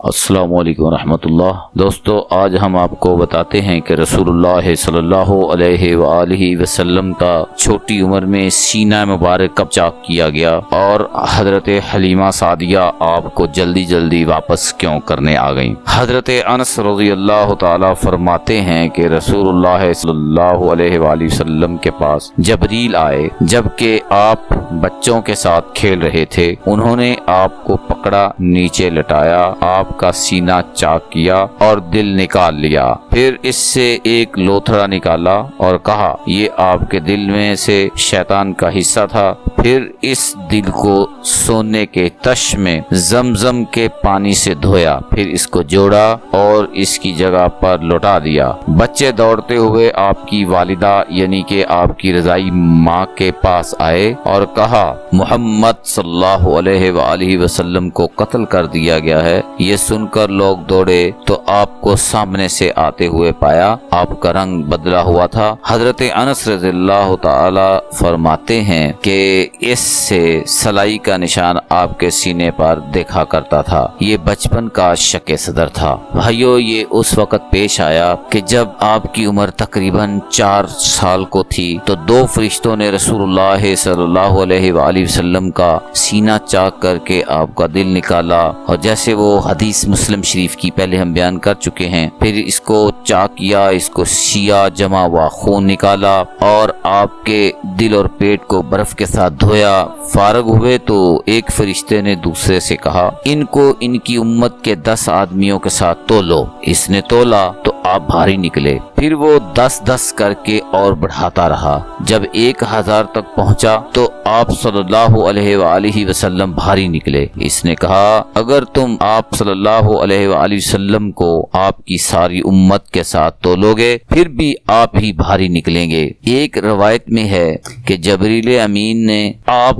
السلام علیکم ورحمۃ اللہ۔ دوستو، آج ہم آپ کو بتاتے ہیں کہ رسول اللہ صلی اللہ علیہ وآلہ وسلم کا چھوٹی عمر میں سینہ مبارک کب چاک کیا گیا اور حضرت حلیمہ سعدیہ آپ کو جلدی جلدی واپس کیوں کرنے آ گئیں۔ حضرت انس رضی اللہ تعالی فرماتے ہیں کہ رسول اللہ صلی اللہ علیہ وآلہ وسلم کے پاس جبریل آئے جبکہ آپ بچوں کے ساتھ کھیل رہے تھے۔ انہوں نے آپ کو پکڑا، نیچے لٹایا، آپ کا سینہ چاک کیا اور دل نکال لیا، پھر اس سے ایک لوتھڑا نکالا اور کہا یہ آپ کے دل میں سے شیطان کا حصہ تھا۔ پھر اس دل کو سونے کے تش میں زمزم کے پانی سے دھویا، پھر اس کو جوڑا اور اس کی جگہ پر لوٹا دیا۔ بچے دوڑتے ہوئے آپ کی والدہ یعنی کہ آپ کی رضائی ماں کے پاس آئے اور کہا محمد صلی اللہ علیہ وآلہ وسلم کو قتل کر دیا گیا ہے۔ یہ سن کر لوگ دوڑے تو آپ کو سامنے سے آتے ہوئے پایا، آپ کا رنگ بدلا ہوا تھا۔ حضرت انس رضی اللہ تعالی فرماتے ہیں کہ اس سے سلائی کا نشان آپ کے سینے پر دیکھا کرتا تھا۔ یہ بچپن کا شق صدر تھا۔ بھائیو، یہ اس وقت پیش آیا کہ جب آپ کی عمر تقریباً 4 سال کو تھی تو 2 فرشتوں نے رسول اللہ صلی اللہ علیہ وآلہ وسلم کا سینہ چاک کر کے آپ کا دل نکالا، اور جیسے وہ حدیث مسلم شریف کی پہلے ہم بیان کر چکے ہیں، پھر اس کو چاک کیا، اس کو سیاہ جمع ہوا خون نکالا اور آپ کے دل اور پیٹ کو برف کے ساتھ دھویا۔ فارغ ہوئے تو ایک فرشتے نے دوسرے سے کہا ان کو ان کی امت کے 10 آدمیوں کے ساتھ تولو۔ اس نے تولا تو آپ بھاری نکلے، پھر وہ 10 کر کے اور بڑھاتا رہا۔ جب 1000 تک پہنچا تو آپ صلی اللہ علیہ وآلہ وسلم بھاری نکلے۔ اس نے کہا اگر تم آپ صلی اللہ علیہ وآلہ وسلم کو آپ کی ساری امت کے ساتھ تولو گے پھر بھی آپ ہی بھاری نکلیں گے۔ ایک روایت میں ہے کہ جبریل امین نے آپ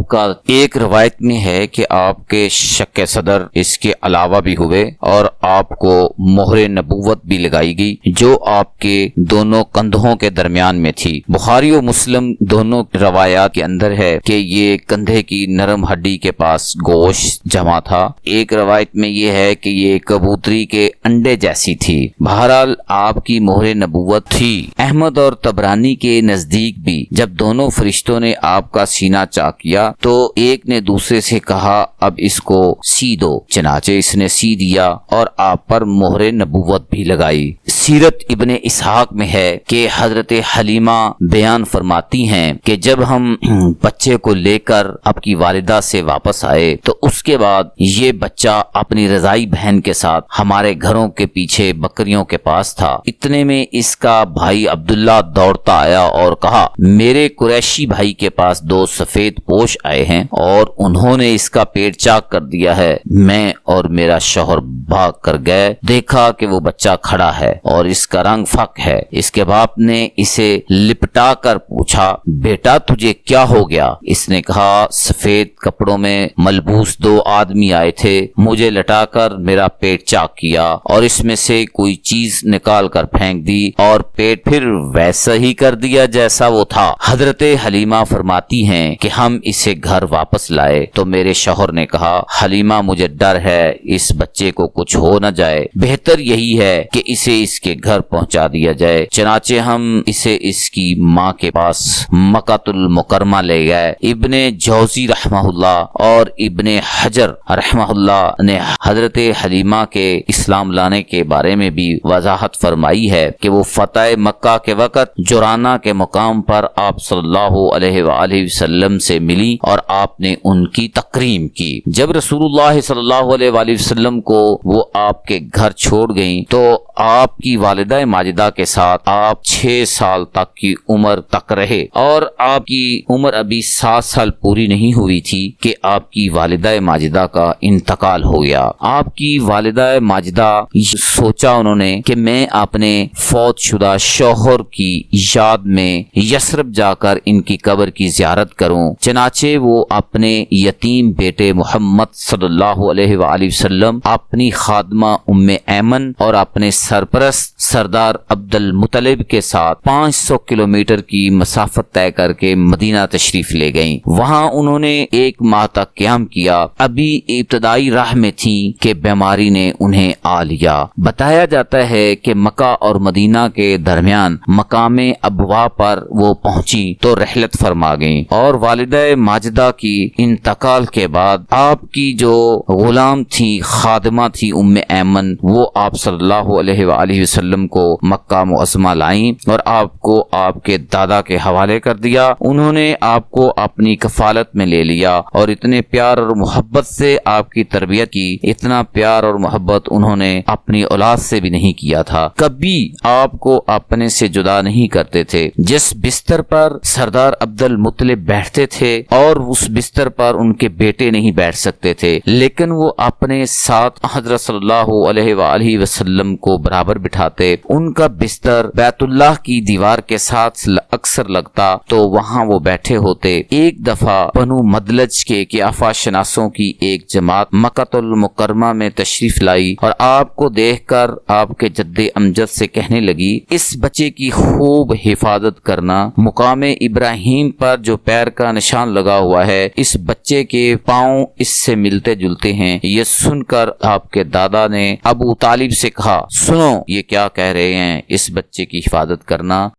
کے شق صدر اس کے علاوہ بھی ہوئے اور آپ کو مہر نبوت بھی لگائی گئی جو آپ کے دونوں کندھوں کے درمیان میں تھی۔ بخاری و مسلم دونوں روایات کے اندر ہے کہ یہ کندھے کی نرم ہڈی کے پاس گوشت جمع تھا۔ ایک روایت میں یہ ہے کہ یہ کبوتری کے انڈے جیسی تھی۔ بہرحال آپ کی مہر نبوت تھی۔ احمد اور طبرانی کے نزدیک بھی جب دونوں فرشتوں نے آپ کا سینہ چاک کیا تو ایک نے دوسرے سے کہا اب اس کو سی دو، چنانچہ اس نے سی دیا اور آپ پر مہر نبوت بھی لگائی۔ سیرت ابن اسحاق میں ہے کہ حضرت حلیمہ بیان فرماتی ہیں کہ جب ہم بچے کو لے کر آپ کی والدہ سے واپس آئے تو اس کے بعد یہ بچہ اپنی رضائی بہن کے ساتھ ہمارے گھروں کے پیچھے بکریوں کے پاس تھا۔ اتنے میں اس کا بھائی عبداللہ دوڑتا آیا اور کہا میرے قریشی بھائی کے پاس 2 سفید پوش آئے ہیں اور انہوں نے اس کا پیٹ چاک کر دیا ہے۔ میں اور میرا شوہر بھاگ کر گئے، دیکھا کہ وہ بچہ کھڑا ہے اور اس کا رنگ فق ہے۔ اس کے باپ نے اسے لپٹا کر پوچھا بیٹا تجھے کیا ہو گیا؟ اس نے کہا سفید کپڑوں میں ملبوس 2 آدمی آئے تھے، مجھے لٹا کر میرا پیٹ چاک کیا اور اس میں سے کوئی چیز نکال کر پھینک دی اور پیٹ پھر ویسا ہی کر دیا جیسا وہ تھا۔ حضرت حلیمہ فرماتی ہیں کہ ہم اسے گھر واپس لائے تو میرے شوہر نے کہا حلیمہ مجھے ڈر ہے اس بچے کو کچھ ہو نہ جائے، بہتر یہی ہے کہ اسے اس کے گھر پہنچا دیا جائے۔ چنانچہ ہم اسے اس کی ماں کے پاس مکہ المکرمہ لے گئے۔ ابن جوزی رحمہ اللہ اور ابن حجر رحمہ اللہ نے حضرت حلیمہ کے اسلام لانے کے بارے میں بھی وضاحت فرمائی ہے کہ وہ فتح مکہ کے وقت جورانہ کے مقام پر آپ صلی اللہ علیہ وآلہ وسلم سے ملی اور آپ نے ان کی تکریم کی۔ جب رسول اللہ صلی اللہ علیہ وآلہ وسلم کو وہ آپ کے گھر چھوڑ گئیں تو آپ کی والدہ ماجدہ کے ساتھ آپ 6 سال تک کی عمر تک رہے، اور آپ کی عمر ابھی 7 سال پوری نہیں ہوئی تھی کہ آپ کی والدہ ماجدہ کا انتقال ہو گیا۔ آپ کی والدہ ماجدہ سوچا انہوں نے کہ میں اپنے فوت شدہ شوہر کی یاد میں یثرب جا کر ان کی قبر کی زیارت کروں۔ چنانچہ وہ اپنے یتیم بیٹے محمد صلی اللہ علیہ وآلہ وسلم، اپنی خادمہ ام ایمن اور اپنے سرپرست سردار عبد المطلب کے ساتھ 500 کلومیٹر کی مسافت طے کر کے مدینہ تشریف لے گئیں۔ وہاں انہوں نے 1 ماہ تک قیام کیا۔ ابھی ابتدائی راہ میں تھیں کہ بیماری نے انہیں آ لیا۔ بتایا جاتا ہے کہ مکہ اور مدینہ کے درمیان مقام ابوا پر وہ پہنچی تو رحلت فرما گئیں، اور والدہ ماجدہ کی انتقال کے بعد آپ کی جو غلام تھی، خادمہ تھی ایمن، وہ آپ صلی اللہ علیہ وآلہ وسلم کو مکہ معظمہ لائیں اور آپ کو آپ کے دادا کے حوالے کر دیا۔ انہوں نے آپ کو اپنی کفالت میں لے لیا اور اتنے پیار اور محبت سے آپ کی تربیت کی، اتنا پیار اور محبت انہوں نے اپنی اولاد سے بھی نہیں کیا تھا۔ کبھی آپ کو اپنے سے جدا نہیں کرتے تھے۔ جس بستر پر سردار عبد المطلب بیٹھتے تھے اور اس بستر پر ان کے بیٹے نہیں بیٹھ سکتے تھے، لیکن وہ اپنے ساتھ حضرت صلی اللہ علیہ وآلہ وسلم کو برابر بٹھاتے۔ ان کا بستر بیت اللہ کی دیوار کے ساتھ اکثر لگتا تو وہاں وہ بیٹھے ہوتے۔ ایک دفعہ بنو مدلج کے قیافہ شناسوں کی ایک جماعت مکہ المکرمہ میں تشریف لائی اور آپ کو دیکھ کر آپ کے جد امجد سے کہنے لگی، اس بچے کی خوب حفاظت کرنا۔ مقام ابراہیم پر جو پیر کا نشان لگا ہوا ہے، اس بچے کے پاؤں اس سے ملتے جلتے ہیں۔ یہ سن کر آپ کے دادا نے ابو طالب سے کہا، سنو یہ کیا کہہ رہے ہیں، اس بچے کی حفاظت کرنا۔